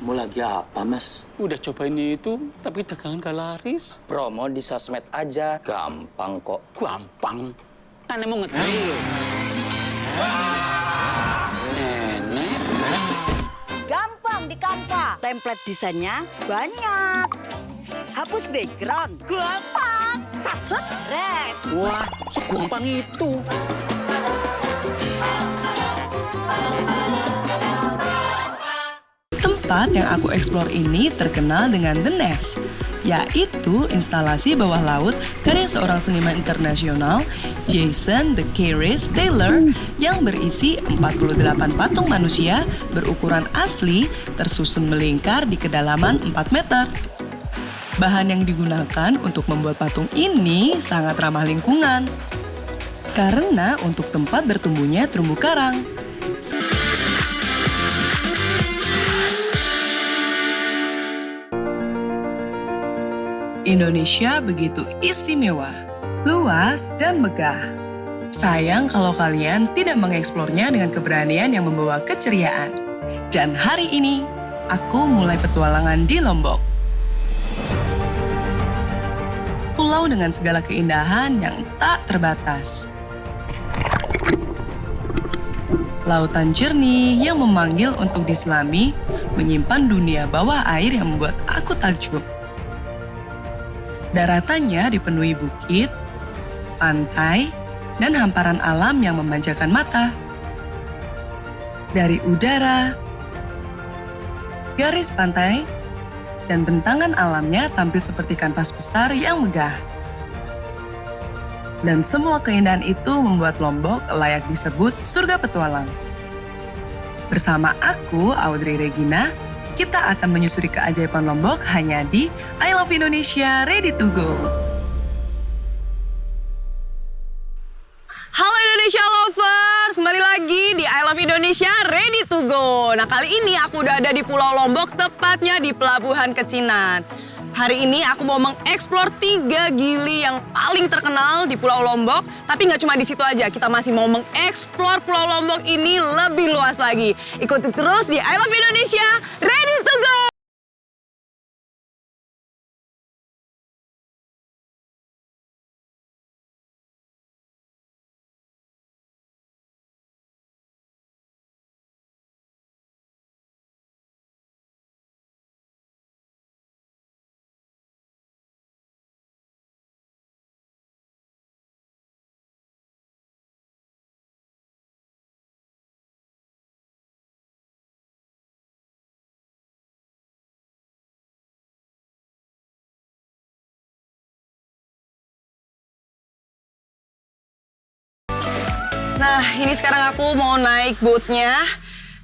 Kamu lagi apa, Mas? Udah cobain itu, tapi dagangan gak laris. Promo di sosmed aja. Gampang kok. Gampang. Nenek mau ngetril. Nenek. Gampang di Canva. Template desainnya banyak. Hapus background. Gampang. Satset, res. Wah, segampang itu. Tempat yang aku eksplor ini terkenal dengan The Nest, yaitu instalasi bawah laut karya seorang seniman internasional, Jason The Keres Taylor, yang berisi 48 patung manusia berukuran asli tersusun melingkar di kedalaman 4 meter. Bahan yang digunakan untuk membuat patung ini sangat ramah lingkungan, karena untuk tempat bertumbuhnya terumbu karang. Indonesia begitu istimewa, luas, dan megah. Sayang kalau kalian tidak mengeksplornya dengan keberanian yang membawa keceriaan. Dan hari ini, aku mulai petualangan di Lombok. Pulau dengan segala keindahan yang tak terbatas. Lautan jernih yang memanggil untuk diselami, menyimpan dunia bawah air yang membuat aku takjub. Daratannya dipenuhi bukit, pantai, dan hamparan alam yang memanjakan mata. Dari udara, garis pantai, dan bentangan alamnya tampil seperti kanvas besar yang megah. Dan semua keindahan itu membuat Lombok layak disebut surga petualang. Bersama aku, Audrey Regina, kita akan menyusuri keajaiban Lombok hanya di I Love Indonesia Ready to Go. Halo Indonesia Lovers, kembali lagi di I Love Indonesia Ready to Go. Nah, kali ini aku udah ada di Pulau Lombok, tepatnya di Pelabuhan Kecinan. Hari ini aku mau mengeksplor 3 gili yang paling terkenal di Pulau Lombok. Tapi nggak cuma di situ aja, kita masih mau mengeksplor Pulau Lombok ini lebih luas lagi. Ikuti terus di I Love Indonesia Ready to Go! Nah, ini sekarang aku mau naik boatnya.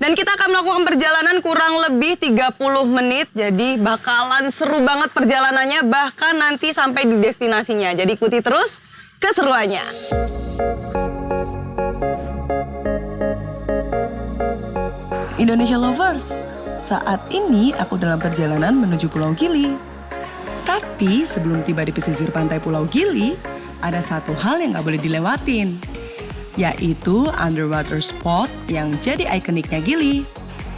Dan kita akan melakukan perjalanan kurang lebih 30 menit. Jadi bakalan seru banget perjalanannya, bahkan nanti sampai di destinasinya. Jadi ikuti terus keseruannya. Indonesia Lovers, saat ini aku dalam perjalanan menuju Pulau Gili. Tapi sebelum tiba di pesisir pantai Pulau Gili, ada satu hal yang gak boleh dilewatin, yaitu underwater spot yang jadi ikoniknya Gili.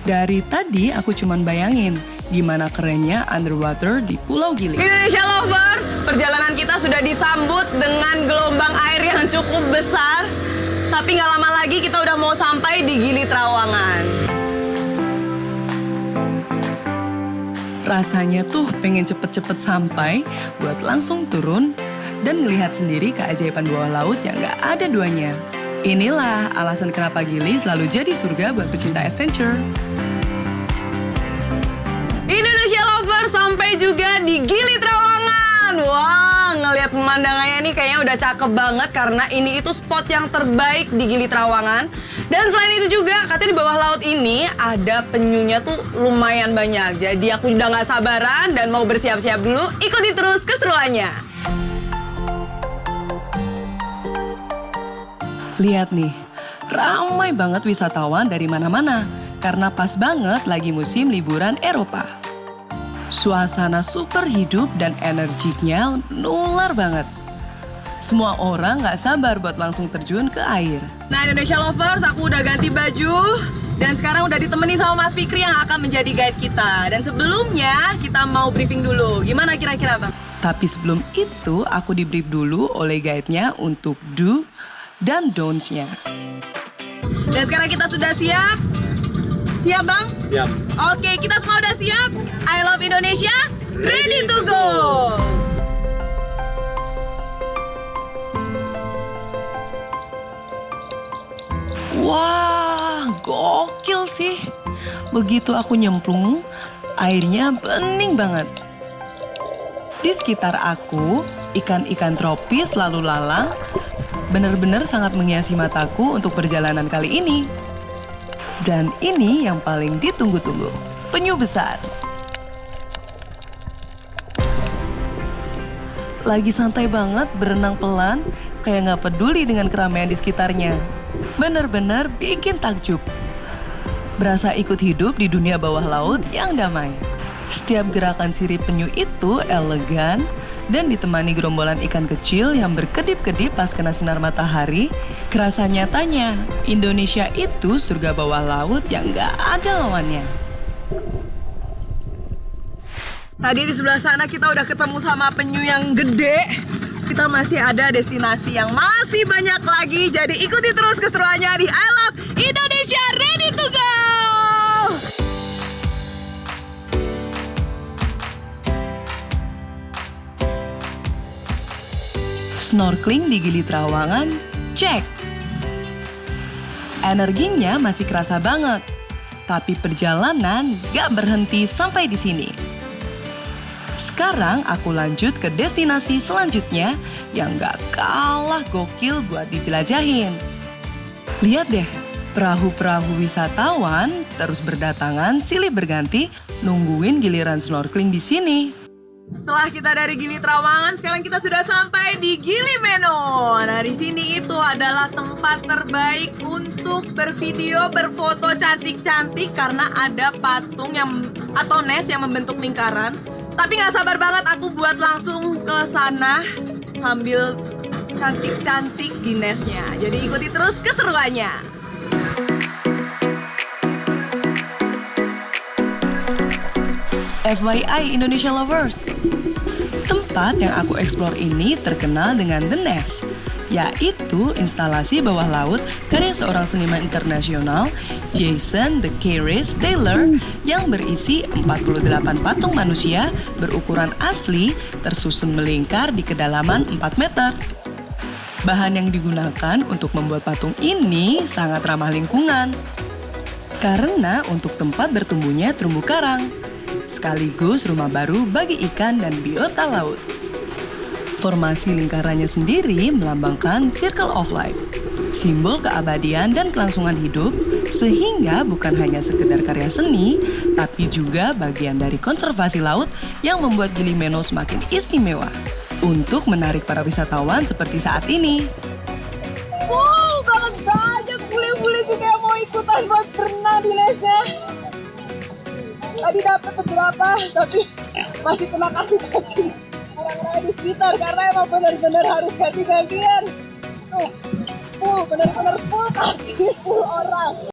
Dari tadi aku cuman bayangin gimana kerennya underwater di Pulau Gili. Indonesia Lovers, perjalanan kita sudah disambut dengan gelombang air yang cukup besar. Tapi nggak lama lagi kita udah mau sampai di Gili Trawangan. Rasanya tuh pengen cepet-cepet sampai buat langsung turun dan ngelihat sendiri keajaiban bawah laut yang gak ada duanya. Inilah alasan kenapa Gili selalu jadi surga buat pecinta adventure. Indonesia Lovers, sampai juga di Gili Trawangan. Wah, ngelihat pemandangannya nih kayaknya udah cakep banget karena ini itu spot yang terbaik di Gili Trawangan. Dan selain itu juga katanya di bawah laut ini ada penyunya tuh lumayan banyak. Jadi aku udah gak sabaran dan mau bersiap-siap dulu. Ikuti terus keseruannya. Lihat nih, ramai banget wisatawan dari mana-mana karena pas banget lagi musim liburan Eropa. Suasana super hidup dan energiknya nular banget. Semua orang gak sabar buat langsung terjun ke air. Nah, Indonesia Lovers, aku udah ganti baju. Dan sekarang udah ditemani sama Mas Fikri yang akan menjadi guide kita. Dan sebelumnya kita mau briefing dulu. Gimana kira-kira Bang? Tapi sebelum itu, aku di-brief dulu oleh guide-nya untuk do dan don'ts-nya. Dan sekarang kita sudah siap? Siap Bang? Siap. Oke, kita semua udah siap? I love Indonesia, ready to go! Wah, gokil sih. Begitu aku nyemplung, airnya bening banget. Di sekitar aku, ikan-ikan tropis lalu lalang, benar-benar sangat menghiasi mataku untuk perjalanan kali ini. Dan ini yang paling ditunggu-tunggu, penyu besar. Lagi santai banget berenang pelan, kayak nggak peduli dengan keramaian di sekitarnya. Bener-bener bikin takjub. Berasa ikut hidup di dunia bawah laut yang damai. Setiap gerakan sirip penyu itu elegan dan ditemani gerombolan ikan kecil yang berkedip-kedip pas kena sinar matahari. Kerasa nyatanya, Indonesia itu surga bawah laut yang nggak ada lawannya. Tadi di sebelah sana kita udah ketemu sama penyu yang gede. Kita masih ada destinasi yang masih banyak lagi. Jadi ikuti terus keseruannya di I Love Indonesia, ready to go! Snorkeling di Gili Trawangan, cek. Energinya masih kerasa banget. Tapi perjalanan gak berhenti sampai di sini. Sekarang aku lanjut ke destinasi selanjutnya yang gak kalah gokil buat dijelajahin. Lihat deh, perahu-perahu wisatawan terus berdatangan silih berganti nungguin giliran snorkeling di sini. Setelah kita dari Gili Trawangan, sekarang kita sudah sampai di Gili Meno. Nah, di sini itu adalah tempat terbaik untuk bervideo, berfoto cantik-cantik karena ada patung yang atau nes yang membentuk lingkaran. Tapi nggak sabar banget aku buat langsung ke sana sambil cantik-cantik di nesnya. Jadi ikuti terus keseruannya. FYI Indonesia Lovers, tempat yang aku explore ini terkenal dengan The Nest, yaitu instalasi bawah laut karya seorang seniman internasional, Jason The Curious Taylor, yang berisi 48 patung manusia berukuran asli tersusun melingkar di kedalaman 4 meter. Bahan yang digunakan untuk membuat patung ini sangat ramah lingkungan, karena untuk tempat bertumbuhnya terumbu karang, sekaligus rumah baru bagi ikan dan biota laut. Formasi lingkarannya sendiri melambangkan Circle of Life, simbol keabadian dan kelangsungan hidup, sehingga bukan hanya sekedar karya seni, tapi juga bagian dari konservasi laut yang membuat Gili Meno semakin istimewa untuk menarik para wisatawan seperti saat ini. Wow, banyak bule-bule juga yang mau ikutan buat berenang di nesnya. Tadi dapat beberapa, tapi masih kena kaki-kaki orang-orang di sekitar karena emang benar-benar harus ganti-gantian. Tuh, benar-benar full kaki, full orang.